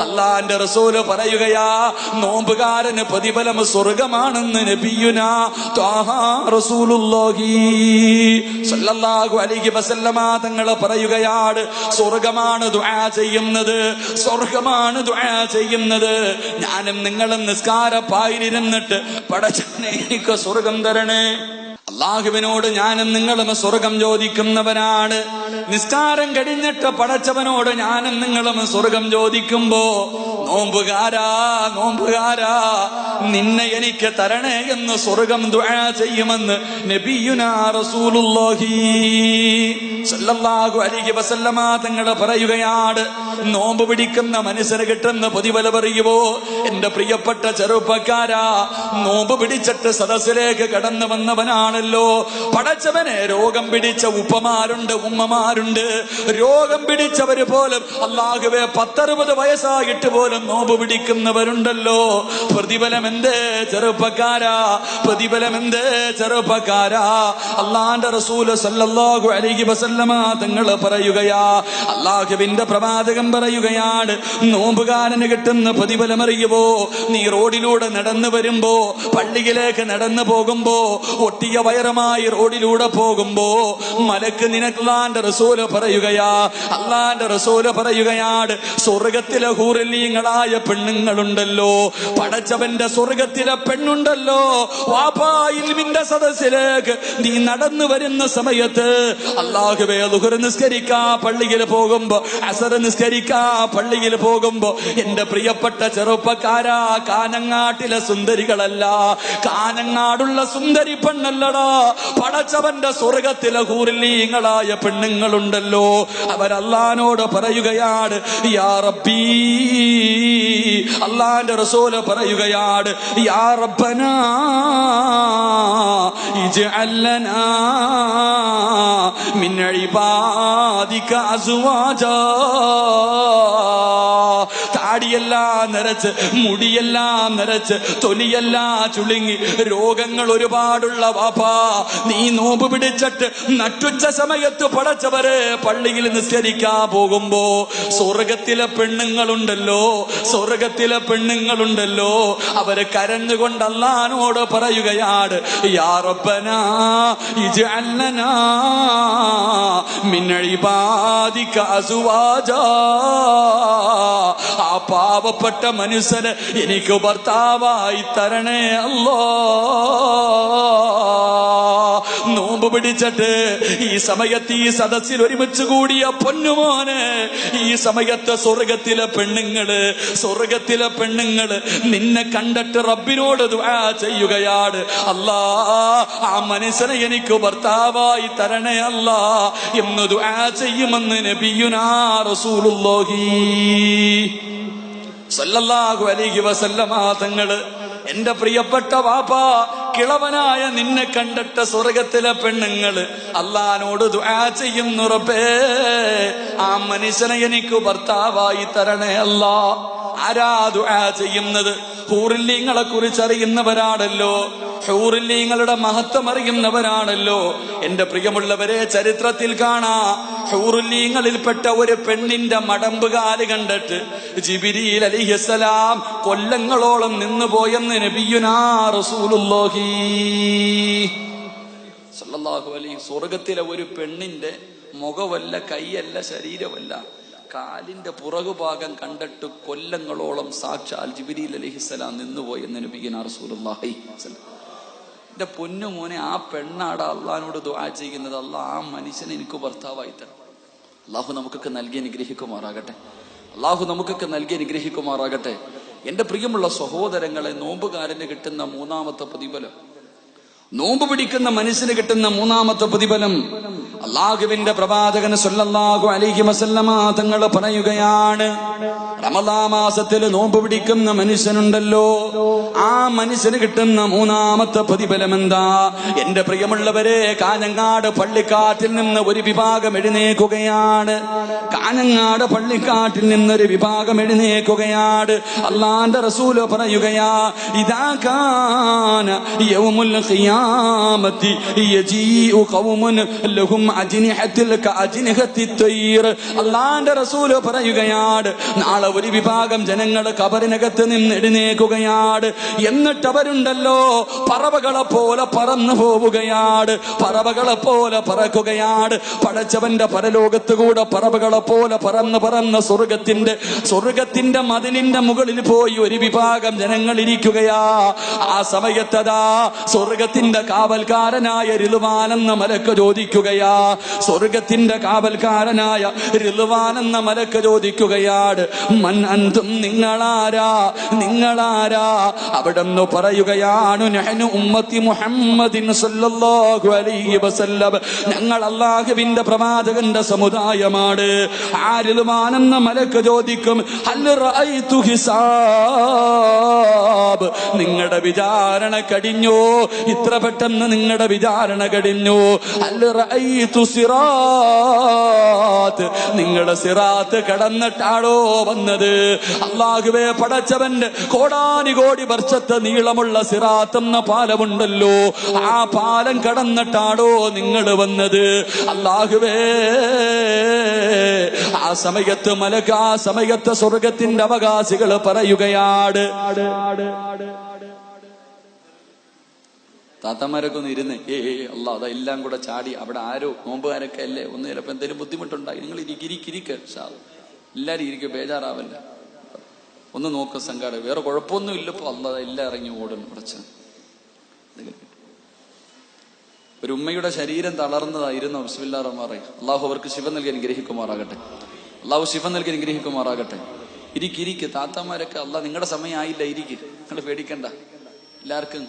അള്ളാന്റെ റസൂല് പറയുകയാ, നോമ്പുകാരന് പ്രതിഫലം സ്വർഗമാണെന്ന് നബിയുനാ ത്വാഹാ റസൂലുള്ളാഹി സ്വല്ലല്ലാഹു അലൈഹി വസല്ലമ തങ്ങൾ പറയുകയാണ്, സ്വർഗമാണ് ദുആ ചെയ്യുന്നത്, സ്വർഗമാണ് ദുആ ചെയ്യുന്നത്. ഞാനും നിങ്ങളും നിസ്കാരപ്പായിരുന്നിട്ട് പടച്ചവനെ എനിക്ക് സ്വർഗം തരണേ, അള്ളാഹുവിനോട് ഞാനും നിങ്ങളും സ്വർഗം ചോദിക്കുന്നവരാണ്. നിസ്കാരം കഴിഞ്ഞിട്ട് പടച്ചവനോട് ഞാനും നിങ്ങളും സ്വർഗം ചോദിക്കുമ്പോ, നോമ്പുകാരാ നോമ്പുകാരാ നിന്നെ എനിക്ക് തരണേ എന്ന് സ്വർഗം ദുആ ചെയ്യുമെന്ന് നബിയുനാ റസൂലുള്ളാഹി സ്വല്ലല്ലാഹു അലൈഹി വസല്ലമ തങ്ങൾ പറയുകയാണ്. നോമ്പ് പിടിക്കുന്ന മനുഷ്യന് കിട്ടുന്ന പ്രതിഫലം അറിയുമോ? എന്റെ പ്രിയപ്പെട്ട ചെറുപ്പക്കാരാ, നോമ്പ് പിടിച്ചിട്ട് സദസ്സിലേക്ക് കടന്നു വന്നവനാണല്ലോ പടച്ചവനെ. രോഗം പിടിച്ച ഉപ്പമാരുണ്ട്, ഉമ്മമാരുണ്ട്. രോഗം പിടിച്ചവര് പോലും അല്ലാഹുവേ 10-60 വയസ്സായിട്ട് പോലും നോമ്പ് പിടിക്കുന്നവരുണ്ടല്ലോ. പ്രതിഫലം എന്തേ ചെറുപ്പക്കാരാ, പ്രതിഫലം എന്തേ ചെറുപ്പക്കാരാ? അല്ലാഹുവിന്റെ റസൂൽ സല്ലല്ലാഹു അലൈഹി വസല്ലമ തങ്ങൾ പറയുകയാ, അല്ലാഹുവിന്റെ പ്രവാചകൻ പറയുകയാണ്, നോമ്പുകാരന് കിട്ടുന്ന പ്രതിഫലം അറിയുമോ? നീ റോഡിലൂടെ നടന്നു വരുമ്പോ, പള്ളിയിലേക്ക് നടന്നു പോകുമ്പോ, ഒട്ടിയ വയറുമായി റോഡിലൂടെ പോകുമ്പോ മലക്ക് നിനക്ക് അല്ലാഹുവിന്റെ റസൂല് പറയുകയാ, അല്ലാഹുവിന്റെ റസൂല് പറയുകയാണ്, സ്വർഗത്തിലെ ഹൂറിലീങ്ങളായ പെണ്ണുങ്ങളുണ്ടല്ലോ, പടച്ചവന്റെ സ്വർഗത്തിലെ പെണ്ണുണ്ടല്ലോ. വാപ്പാ ഇൽമിന്റെ സദസ്സിലേക്ക് നീ നടന്നു വരുന്ന സമയത്ത് അല്ലാഹുവേ ദുഹർ നിസ്കരിക്കാ പള്ളിയിൽ പോകുമ്പോ, അസർ നിസ്കരിക്കാ പള്ളിയിൽ പോകുമ്പോ, എന്റെ പ്രിയപ്പെട്ട ചെറുപ്പക്കാരാ, കാനങ്ങാട്ടിലെ സുന്ദരികളല്ല, കാനങ്ങാടുള്ള സുന്ദരി പെണ്ണല്ലടാ, പടച്ചവന്റെ സ്വർഗത്തിലെ ഹൂറിലീങ്ങളായ പെണ്ണുങ്ങളുണ്ടല്ലോ. അവരല്ലാഹുവിനോട് പറയുകയാണ്, യാ റബ്ബീ, അല്ലാഹുവിന്റെ റസൂല് പറയുകയാണ്, യാ റബ്ബനാ ഇജ്അൽ ലനാ മിൻ ഇബാദിക അസ്വാജാ. താടിയെല്ലാം നിറച്ച്, മുടിയെല്ലാം നിറച്ച്, തൊലിയെല്ലാം ചുളുങ്ങി, രോഗങ്ങൾ ഒരുപാടുള്ള വാപ്പാ, നീ നോമ്പ് പിടിച്ചിട്ട് നട്ടുച്ച സമയത്ത് പടച്ചവരെ പള്ളിയിൽ നിസ്കരിക്കാൻ പോകുമ്പോ സ്വർഗത്തിലെ പെണ്ണുങ്ങളുണ്ടല്ലോ, സ്വർഗത്തിലെ പെണ്ണുങ്ങളുണ്ടല്ലോ, അവര് കരഞ്ഞുകൊണ്ട് അല്ലാഹുവിനോട് പറയുകയാണ്, യാ റബ്ബനാ ഇജ്അൽ ലനാ മിൻ ഇബാദിക അസ്വാജാ. ആ പാവപ്പെട്ട മനുഷ്യന് എനിക്ക് ഭർത്താവായി തരണേ അല്ലാ. നോമ്പ് പിടിച്ചിട്ട് ഈ സമയത്ത് ഈ സദസ്സിൽ ഒരുമിച്ച് കൂടിയ പൊന്നുമോനെ, ഈ സമയത്ത് സ്വർഗത്തിലെ പെണ്ണുങ്ങള്, സ്വർഗത്തിലെ പെണ്ണുങ്ങള് നിന്നെ കണ്ടിട്ട് റബ്ബിനോട് ദുആ ചെയ്യുകയാണ്, അല്ലാ ആ മനുഷ്യനെ എനിക്ക് ഭർത്താവായി തരണേ അല്ലാ എന്ന് ദുആ ചെയ്യുമെന്ന് നബിയുനാ റസൂലുള്ളാഹി സല്ലല്ലാഹു അലൈഹി വസല്ലമ തങ്ങള്. എന്റെ പ്രിയപ്പെട്ട വാപ്പാ, കിളവനായ നിന്നെ കണ്ടിട്ട് സ്വർഗത്തിലെ പെണ്ണുങ്ങള് അല്ലാഹുവിനോട് ദുആ ചെയ്യുന്നു, റബ്ബേ ആ മനുഷ്യനെ എനിക്ക് ഭർത്താവായി തരണേ അല്ലാ. ആരാ ദുആ ചെയ്യുന്നത്? ഹൂറില്ലീങ്ങളെ കുറിച്ച് അറിയുന്നവരാണല്ലോ, ഹൂറില്ലീങ്ങളുടെ മഹത്വം അറിയുന്നവരാണല്ലോ. എന്റെ പ്രിയമുള്ളവരെ, ചരിത്രത്തിൽ കാണാ, ഹൂറില്ലീങ്ങളിൽപ്പെട്ട ഒരു പെണ്ണിന്റെ മടമ്പുകാല് കണ്ടിട്ട് ജിബ്രീൽ അലൈഹിസ്സലാം കൊല്ലങ്ങളോളം നിന്നുപോയെന്ന് നബിയുനാ റസൂലുള്ളാഹി സല്ലല്ലാഹു അലൈഹി. സ്വർഗത്തിലെ ഒരു പെണ്ണിന്റെ മുഖമല്ല, കൈയല്ല, ശരീരമല്ല, കാലിന്റെ പുറകുഭാഗം കണ്ടിട്ട് കൊല്ലങ്ങളോളം സാക്ഷാൽ ജിബ്രീൽ അലൈഹിസ്സലാം നിന്നുപോയെന്ന് നബിയുനാ റസൂലുള്ളാഹി. എന്റെ പൊന്നുമോനെ, ആ പെണ്ണാടാ അള്ളാഹിനോട് ദുആ ചെയ്യുന്നത്, അല്ലാഹ് ആ മനുഷ്യനെ എനിക്ക് ഭർത്താവായി തരണം. അള്ളാഹു നമുക്കൊക്കെ നൽകി അനുഗ്രഹിക്കുമാറാകട്ടെ, അള്ളാഹു നമുക്കൊക്കെ നൽകി അനുഗ്രഹിക്കുമാറാകട്ടെ. എന്റെ പ്രിയമുള്ള സഹോദരങ്ങളെ, നോമ്പുകാരന് കിട്ടുന്ന മൂന്നാമത്തെ പ്രതിഫലം, നോമ്പ് പിടിക്കുന്ന മനുഷ്യന് കിട്ടുന്ന മൂന്നാമത്തെ പ്രതിഫലം, അല്ലാഹുവിന്റെ പ്രവാചകൻ സല്ലല്ലാഹു അലൈഹി വസല്ലമ തങ്ങൾ പറയുകയാണ്, റമദാൻ മാസത്തിൽ നോമ്പ് പിടിക്കുന്ന മനുഷ്യനുണ്ടല്ലോ, ആ മനുഷ്യന് കിട്ടുന്ന മൂന്നാമത്തെ പ്രതിഫലം എന്താ? എന്റെ പ്രിയമുള്ളവരെ, കാഞ്ഞങ്ങാട് പള്ളിക്കാട്ടിൽ നിന്ന് ഒരു വിഭാഗം എഴുന്നേക്കുകയാണ്, കാഞ്ഞങ്ങാട് പള്ളിക്കാട്ടിൽ നിന്നൊരു വിഭാഗം എഴുന്നേക്കുകയാണ്. അല്ലാഹുവിന്റെ റസൂല് പറയുകയാ, ഇദാ കാന യൗമുൽ ഖിയാമത്തി യജീഉ ഖൗമുൻ ലഹും അജ്നിഹത്തിൽ കഅജ്നിഹത്തി തയ്ർ. അല്ലാഹുവിന്റെ റസൂല് പറയുകയാണ്, നാളെ ഒരു വിഭാഗം ജനങ്ങൾ ഖബറിനകത്ത് നിന്ന് എഴുന്നേൽക്കുകയാണ്. എന്നിട്ട് അവരുണ്ടല്ലോ പറവകളെ പോലെ പറന്നു പോവുകയാണ്, പറവകളെ പോലെ പറക്കുകയാണ്. പടച്ചവന്റെ പരലോകത്ത് കൂടെ പറവകളെ പോലെ പറന്ന് സ്വർഗത്തിന്റെ മതിലിന്റെ മുകളിൽ പോയി ഒരു വിഭാഗം ജനങ്ങൾ ഇരിക്കുകയാ. ആ സമയത്തതാ സ്വർഗത്തിന്റെ കാവൽക്കാരനായ റിളുവാൻ എന്ന മലക്ക് ചോദിക്കുകയാ, സ്വർഗത്തിന്റെ കാവൽക്കാരനായ റിളുവാൻ എന്ന മലക്ക് ചോദിക്കുകയാണ്, മൻ അൻതും, നിങ്ങളാരാ? അവിടെന്ന് പറയുകയാണ്, നഹ്നു ഉമ്മത്തി മുഹമ്മദിൻ സല്ലല്ലാഹു അലൈഹി വസല്ലം, ഞങ്ങൾ അല്ലാഹുവിന്റെ പ്രവാചകന്റെ സമുദായമാണ്. ആ റിളുവാൻ എന്ന മലക്ക് ചോദിക്കും, ഹൽ റഅയ്തു ഹിസാബ്, നിങ്ങളുടെ വിചാരണ കഴിഞ്ഞോ? ഇത്ര പെട്ടെന്ന് നിങ്ങളുടെ വിചാരണ കഴിഞ്ഞു? ഹൽ റഅയ്തു സിറാത്ത്, നിങ്ങളുടെ സിറാത്ത് കടന്നിട്ടാണോ വന്നത്? അല്ലാഹുവേ, പടച്ചവന്റെ കോടാനുകോടി വർഷത്തെ നീളമുള്ള സിറാത്ത് എന്ന പാലമുണ്ടല്ലോ, ആ പാലം കടന്നിട്ടാണോ നിങ്ങൾ വന്നത്? അല്ലാഹുവേ, ആ സമയത്ത് മലക്ക്, ആ സമയത്ത് സ്വർഗത്തിന്റെ അവകാശികൾ പറയുകയാണ്, താത്തമാരൊക്കെ ഒന്ന് ഇരുന്ന് അല്ലാ അതെല്ലാം കൂടെ ചാടി. അവിടെ ആരോ നോമ്പുകാരൊക്കെ അല്ലേ, ഒന്ന് ചിലപ്പോൾ എന്തെങ്കിലും ബുദ്ധിമുട്ടുണ്ടായി. നിങ്ങൾ ഇരിക്ക എല്ലാരും ഇരിക്കും, ബേജാറാവല്ല. ഒന്ന് നോക്ക് സംഘാടക, വേറെ കുഴപ്പമൊന്നും ഇല്ലപ്പോ. അല്ലാ എല്ലാം ഇറങ്ങി ഓടുന്നു. കുറച്ച് ഒരു ഉമ്മയുടെ ശരീരം തളർന്നതായിരുന്നു. ബിസ്മില്ലാഹിർ റഹ്മാനിർ റഹീം. അള്ളാഹു അവർക്ക് ശിഫ നൽകി അനുഗ്രഹിക്കുമാറാകട്ടെ. അള്ളാഹു ശിഫ നൽകി അനുഗ്രഹിക്കുമാറാകട്ടെ. ഇരിക്ക് താത്തമാരൊക്കെ, അല്ലാ നിങ്ങളുടെ സമയം ആയില്ല, ഇരിക്ക്, നിങ്ങൾ പേടിക്കണ്ട. എല്ലാവർക്കും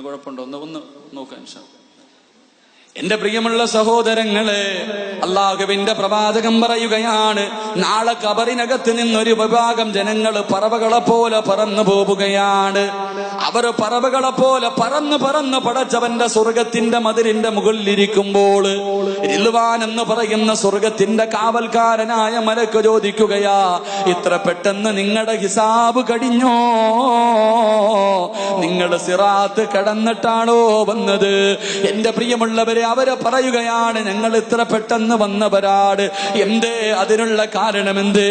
കുഴപ്പമുണ്ടോ? ഒന്ന് നോക്കാം ഇൻഷാ. എന്റെ പ്രിയമുള്ള സഹോദരങ്ങളെ, അല്ലാഹുവിന്റെ പ്രവാചകൻ പറയുകയാണ്, നാളെ ഖബറിനകത്ത് നിന്നൊരു വിഭാഗം ജനങ്ങൾ പറവകളെ പോലെ പറന്നു പോവുകയാണ്. അവർ പറവകളെ പോലെ പറന്ന് പടച്ചവന്റെ സ്വർഗത്തിന്റെ മതിലിന്റെ മുകളിലിരിക്കുമ്പോൾ റിളുവാൻ എന്ന് പറയുന്ന സ്വർഗത്തിന്റെ കാവൽക്കാരനായ മലക്ക് ചോദിക്കുകയാ, ഇത്ര പെട്ടെന്ന് നിങ്ങളുടെ ഹിസാബ് കഴിഞ്ഞോ? നിങ്ങൾ സിറാത്ത് കടന്നിട്ടാണോ വന്നത്? എന്റെ പ്രിയമുള്ളവരെ, അവര് പറയുകയാണ്, ഞങ്ങൾ ഇത്ര പെട്ടെന്ന് വന്നവരാണ്. എന്തേ അതിനുള്ള കാരണമെന്ത്?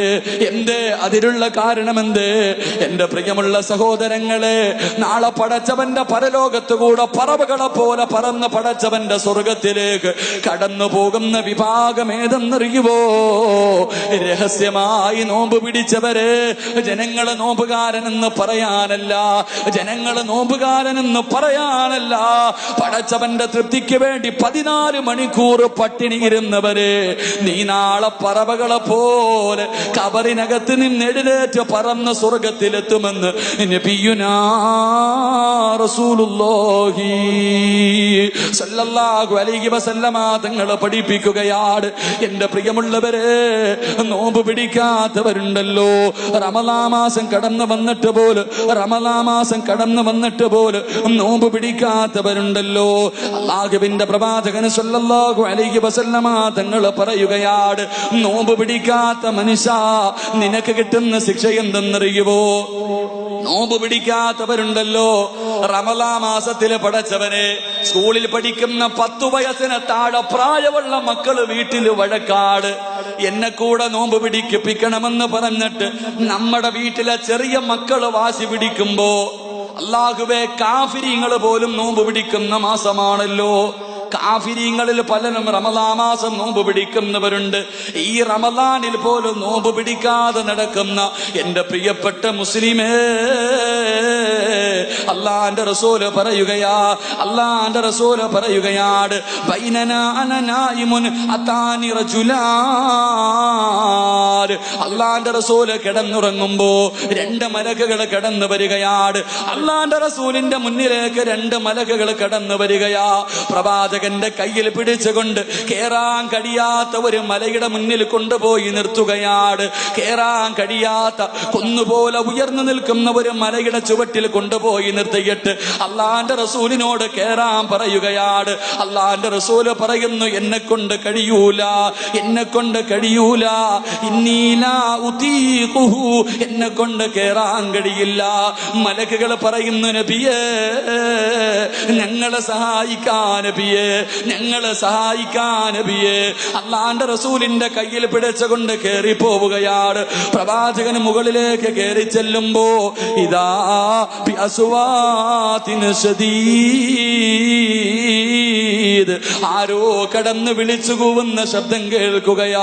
എന്റെ പ്രിയമുള്ള സഹോദരങ്ങളെ, നാളെ പടച്ചവന്റെ പരലോകത്ത് കൂടെ പറവകളെ പോലെ പറന്ന് പടച്ചവന്റെ സ്വർഗത്തിലേക്ക് കടന്നു പോകുന്ന വിഭാഗം ഏതെന്നറിയുവോ? രഹസ്യമായി നോമ്പ് പിടിച്ചവരെ. ജനങ്ങള് നോമ്പുകാരനെന്ന് പറയാനല്ല, പടച്ചവന്റെ തൃപ്തിക്ക് വേണ്ടി 14 മണിക്കൂർ പട്ടിണി ഇരുന്നവരെ. നീ നാളെ പറവകളെ പോലെ ഖബറിനകത്ത് നിന്ന് എഴുന്നേറ്റ് പറന്ന് സ്വർഗത്തിലെത്തുമെന്ന് നബിയുനാ റസൂലുള്ളാഹി സല്ലല്ലാഹു അലൈഹി വസല്ലമ തങ്ങൾ പഠിപ്പിക്കുകയാണ്. എന്റെ പ്രിയമുള്ളവരെ, നോമ്പ് പിടിക്കാത്തവരുണ്ടല്ലോ, റമളാൻ മാസം കടന്നു വന്നിട്ട് പോലും നോമ്പ് പിടിക്കാത്തവരുണ്ടല്ലോ. അല്ലാഹുവിന്റെ പ്രവാചകൻ സല്ലല്ലാഹു അലൈഹി വസല്ലമ തങ്ങൾ പറയുകയാണ്, നോമ്പ് പിടിക്കാത്ത മനുഷ്യ, നിനക്ക് കിട്ടുന്ന ശിക്ഷ എന്തെന്നറിയുവോ? നോമ്പ് പിടിക്കാത്തവരുണ്ടല്ലോ, റമളാൻ മാസത്തില് പടച്ചവനെ, സ്കൂളിൽ പഠിക്കുന്ന 10 വയസ്സിന് താഴെ പ്രായമുള്ള മക്കള് വീട്ടില് വഴക്കാട്. എന്നെ കൂടെ നോമ്പ് പിടിപ്പിക്കണമെന്ന് പറഞ്ഞിട്ട് നമ്മുടെ വീട്ടിലെ ചെറിയ മക്കള് വാശി പിടിക്കുമ്പോ, അല്ലാഹുവേ, കാഫിരീങ്ങൾ പോലും നോമ്പ് പിടിക്കുന്ന മാസമാണല്ലോ. കാഫിരീങ്ങളിൽ പലരും റമളാൻ മാസം നോമ്പ് പിടിക്കുന്നവരുണ്ട്. ഈ റമളാനിൽ പോലും നോമ്പ് പിടിക്കാതെ നടക്കുന്ന എന്റെ പ്രിയപ്പെട്ട മുസ്ലിമേ, അല്ലാഹുവിന്റെ റസൂൽ പറയുകയാണ്, ബൈനനാ അന നായിമുൻ അതാനി റജുലാൻ. അല്ലാഹുവിന്റെ റസൂൽ കിടന്നുറങ്ങുമ്പോ 2 മലക്കുകൾ കടന്നു വരികയാണ്. അല്ലാഹുവിന്റെ റസൂലിന്റെ മുന്നിലേക്ക് 2 മലക്കുകൾ കടന്നു വരികയാ. പ്രവാചകന്റെ കയ്യിൽ പിടിച്ചുകൊണ്ട് കേറാൻ കഴിയാത്ത ഒരു മലയുടെ മുന്നിൽ കൊണ്ടുപോയി നിർത്തുകയാണ്. കേറാൻ കഴിയാത്ത കുന്നുപോലെ ഉയർന്നു നിൽക്കുന്ന ഒരു മലയുടെ ചുവട്ടിൽ കൊണ്ടുപോയി നിർത്തിയിട്ട് അല്ലാഹുവിന്റെ റസൂലിനോട് കേറാൻ പറയുകയാണ്. അല്ലാഹുവിന്റെ റസൂല് പറയുന്നു, എന്നെ കൊണ്ട് കഴിയൂല, ഇന്നീലാ ഉതീഖുഹു, എന്നെ കൊണ്ട് കേറാൻ കഴിയില്ല. മലക്കുകൾ പറയുന്നു, നബിയേ, ഞങ്ങളെ സഹായിക്കാൻ നബിയേ, ഞങ്ങളെ സഹായിക്കാൻ നബിയെ. അള്ളാന്റെ റസൂലിന്റെ കയ്യിൽ പിടിച്ചുകൊണ്ട് കേറി പോവുകയാണ്. പ്രവാചകൻ മുകളിലേക്ക് കയറി ചെല്ലുമ്പോ ഇതാ ബി അസ്വാതിൻ ശദീദ്, ആരോ കടന്ന് വിളിച്ചു കൂവുന്ന ശബ്ദം കേൾക്കുകയാ.